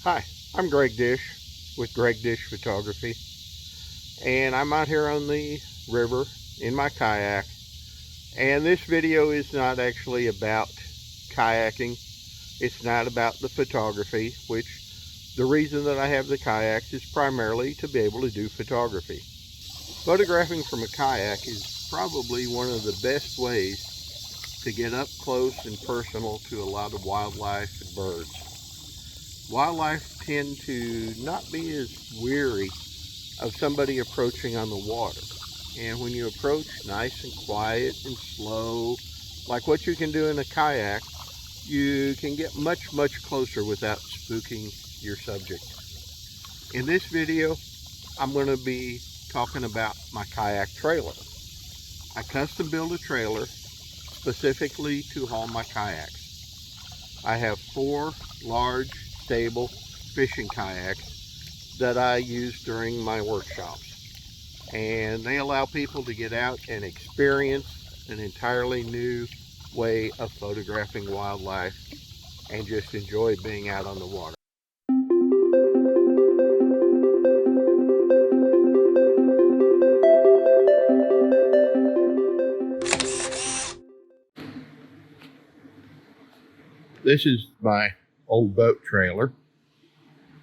Hi, I'm Greg Dish with Greg Dish Photography, and I'm out here on the river in my kayak. And this video is not actually about kayaking. It's not about the photography, which the reason that I have the kayaks is primarily to be able to do photography. Photographing from a kayak is probably one of the best ways to get up close and personal to a lot of wildlife and birds. Wildlife tend to not be as weary of somebody approaching on the water. And when you approach nice and quiet and slow, like what you can do in a kayak, you can get much closer without spooking your subject. In this video, I'm going to be talking about my kayak trailer. I custom built a trailer specifically to haul my kayaks. I have 4 large, stable fishing kayaks that I use during my workshops. And they allow people to get out and experience an entirely new way of photographing wildlife and just enjoy being out on the water. This is my old boat trailer.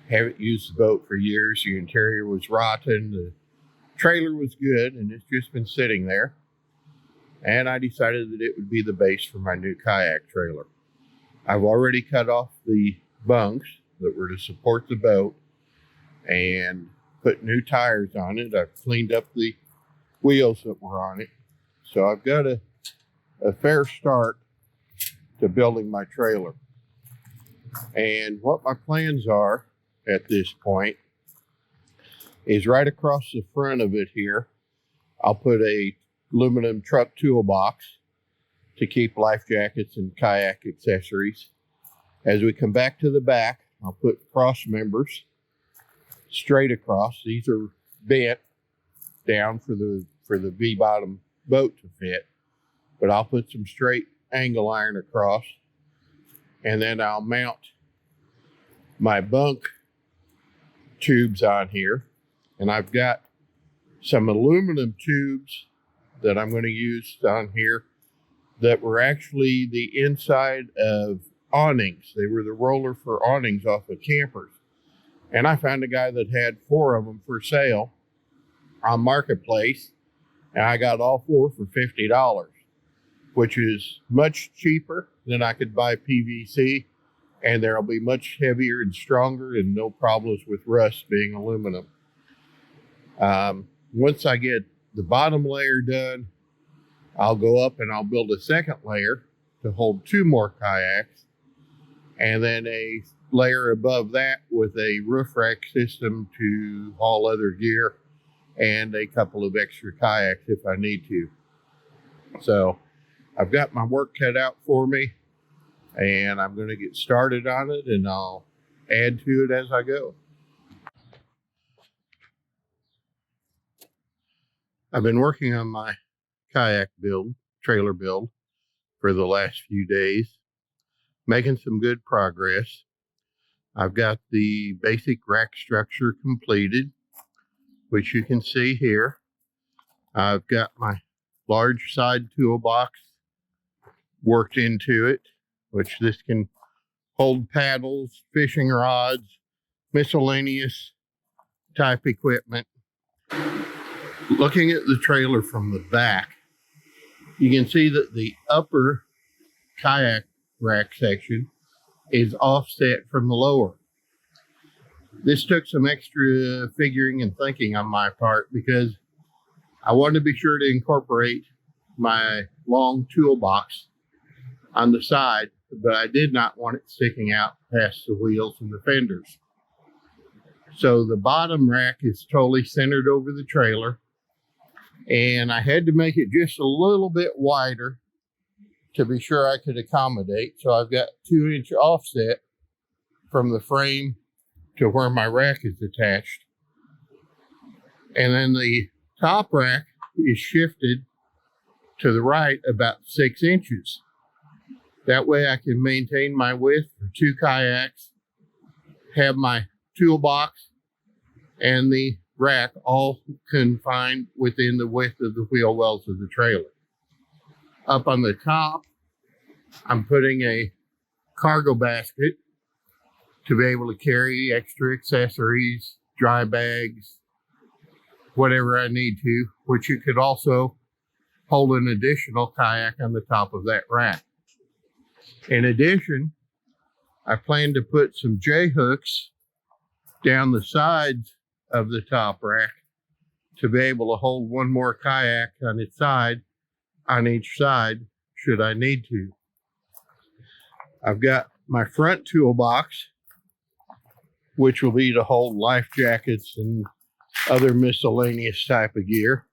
Haven't used the boat for years. The interior was rotten. The trailer was good, and it's just been sitting there. And I decided that it would be the base for my new kayak trailer. I've already cut off the bunks that were to support the boat and put new tires on it. I've cleaned up the wheels that were on it. So I've got a fair start to building my trailer. And what my plans are at this point is right across the front of it here, I'll put a aluminum truck toolbox to keep life jackets and kayak accessories. As we come back to the back, I'll put cross members straight across. These are bent down for the V-bottom boat to fit, but I'll put some straight angle iron across, and then I'll mount my bunk tubes on here. And I've got some aluminum tubes that I'm going to use on here that were actually the inside of awnings. They were the roller for awnings off of campers. And I found a guy that had 4 of them for sale on Marketplace, and I got all 4 for $50, which is much cheaper than I could buy PVC, and they'll be much heavier and stronger and no problems with rust being aluminum. Once I get the bottom layer done, I'll go up and I'll build a second layer to hold 2 more kayaks, and then a layer above that with a roof rack system to haul other gear and a couple of extra kayaks if I need to. So I've got my work cut out for me, and I'm going to get started on it, and I'll add to it as I go. I've been working on my kayak build, trailer build, for the last few days, making some good progress. I've got the basic rack structure completed, which you can see here. I've got my large side toolbox worked into it, which this can hold paddles, fishing rods, miscellaneous type equipment. Looking at the trailer from the back, you can see that the upper kayak rack section is offset from the lower. This took some extra figuring and thinking on my part because I wanted to be sure to incorporate my long toolbox on the side, but I did not want it sticking out past the wheels and the fenders. So the bottom rack is totally centered over the trailer, and I had to make it just a little bit wider to be sure I could accommodate. So I've got 2-inch offset from the frame to where my rack is attached. And then the top rack is shifted to the right about 6 inches. That way I can maintain my width for 2 kayaks, have my toolbox and the rack all confined within the width of the wheel wells of the trailer. Up on the top, I'm putting a cargo basket to be able to carry extra accessories, dry bags, whatever I need to, which you could also hold an additional kayak on the top of that rack. In addition, I plan to put some J-hooks down the sides of the top rack to be able to hold one more kayak on its side, on each side, should I need to. I've got my front toolbox, which will be to hold life jackets and other miscellaneous type of gear.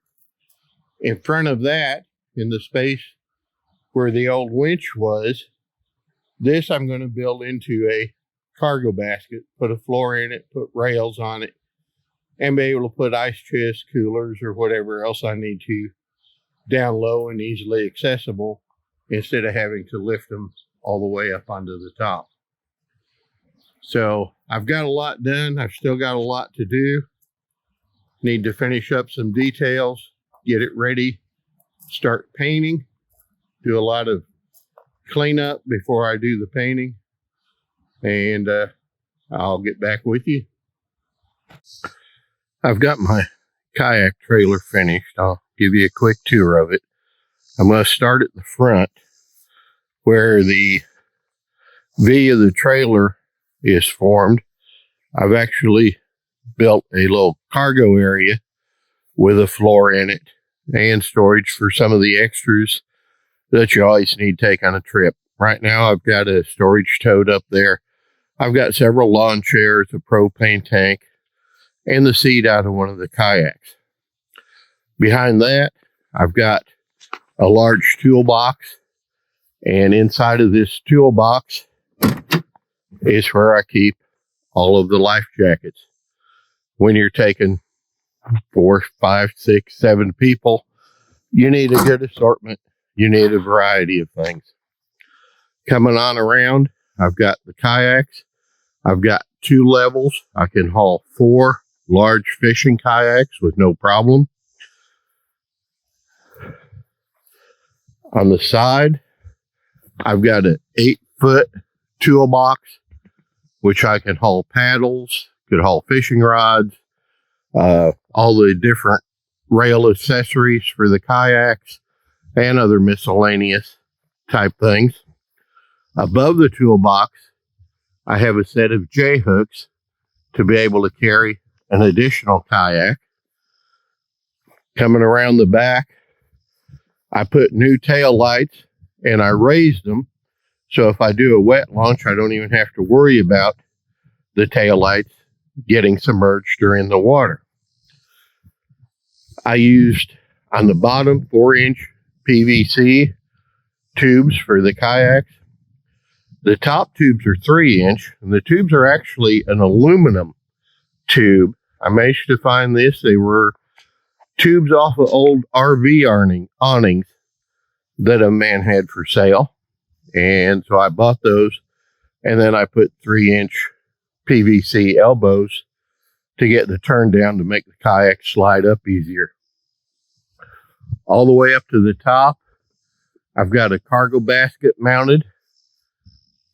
In front of that, in the space where the old winch was, this I'm going to build into a cargo basket, put a floor in it, put rails on it, and be able to put ice chests, coolers, or whatever else I need to down low and easily accessible instead of having to lift them all the way up onto the top. So I've got a lot done. I've still got a lot to do. Need to finish up some details, get it ready, start painting, do a lot of cleanup before I do the painting, and I'll get back with you. I've got my kayak trailer finished. I'll give you a quick tour of it. I'm going to start at the front where the V of the trailer is formed. I've actually built a little cargo area with a floor in it and storage for some of the extras that you always need to take on a trip. Right now, I've got a storage tote up there. I've got several lawn chairs, a propane tank, and the seat out of one of the kayaks. Behind that, I've got a large toolbox, and inside of this toolbox is where I keep all of the life jackets. When you're taking 4, 5, 6, 7 people, you need a good assortment. You need a variety of things. Coming on around, I've got the kayaks. I've got 2 levels. I can haul 4 large fishing kayaks with no problem. On the side, I've got an 8-foot toolbox, which I can haul paddles, could haul fishing rods, all the different rail accessories for the kayaks, and other miscellaneous type things. Above the toolbox, I have a set of J-hooks to be able to carry an additional kayak. Coming around the back, I put new tail lights and I raised them, so if I do a wet launch, I don't even have to worry about the tail lights getting submerged or in the water. I used on the bottom 4-inch PVC tubes for the kayaks. The top tubes are 3-inch, and the tubes are actually an aluminum tube. I managed to find this. They were tubes off of old RV awnings that a man had for sale. And so I bought those, and then I put 3-inch PVC elbows to get the turn down to make the kayak slide up easier. All the way up to the top, I've got a cargo basket mounted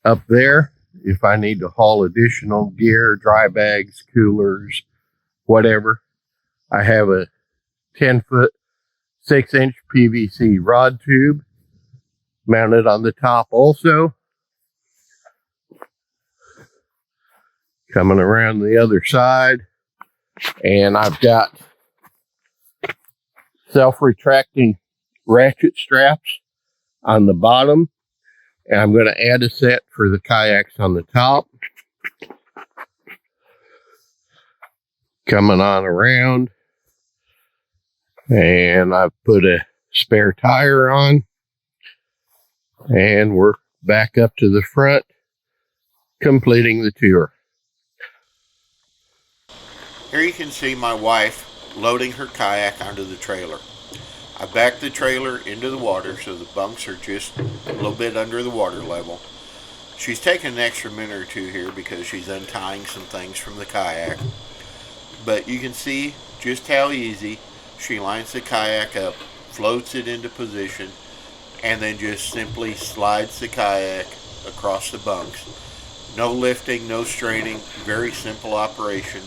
up there if I need to haul additional gear, dry bags, coolers, whatever. I have a 10-foot, 6-inch PVC rod tube mounted on the top also. Coming around the other side, and I've got self-retracting ratchet straps on the bottom, and I'm going to add a set for the kayaks on the top. Coming on around, and I've put a spare tire on, and we're back up to the front, completing the tour. Here you can see my wife loading her kayak onto the trailer. I backed the trailer into the water so the bunks are just a little bit under the water level. She's taking an extra minute or two here because she's untying some things from the kayak. But you can see just how easy she lines the kayak up, floats it into position, and then just simply slides the kayak across the bunks. No lifting, no straining, very simple operation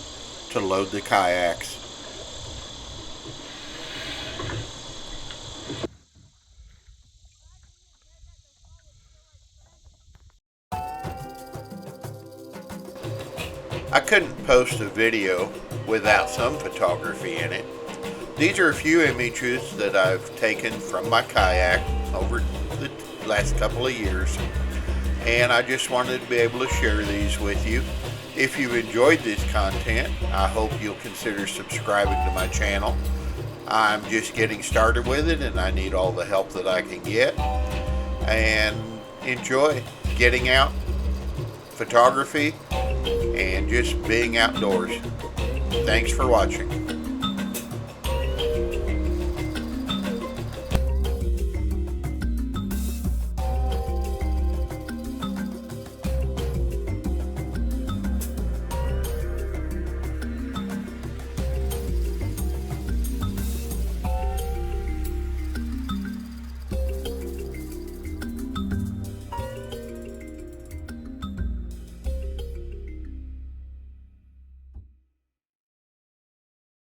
to load the kayaks. I couldn't post a video without some photography in it. These are a few images that I've taken from my kayak over the last couple of years, and I just wanted to be able to share these with you. If you've enjoyed this content, I hope you'll consider subscribing to my channel. I'm just getting started with it and I need all the help that I can get. And enjoy getting out, photography, and just being outdoors. Thanks for watching.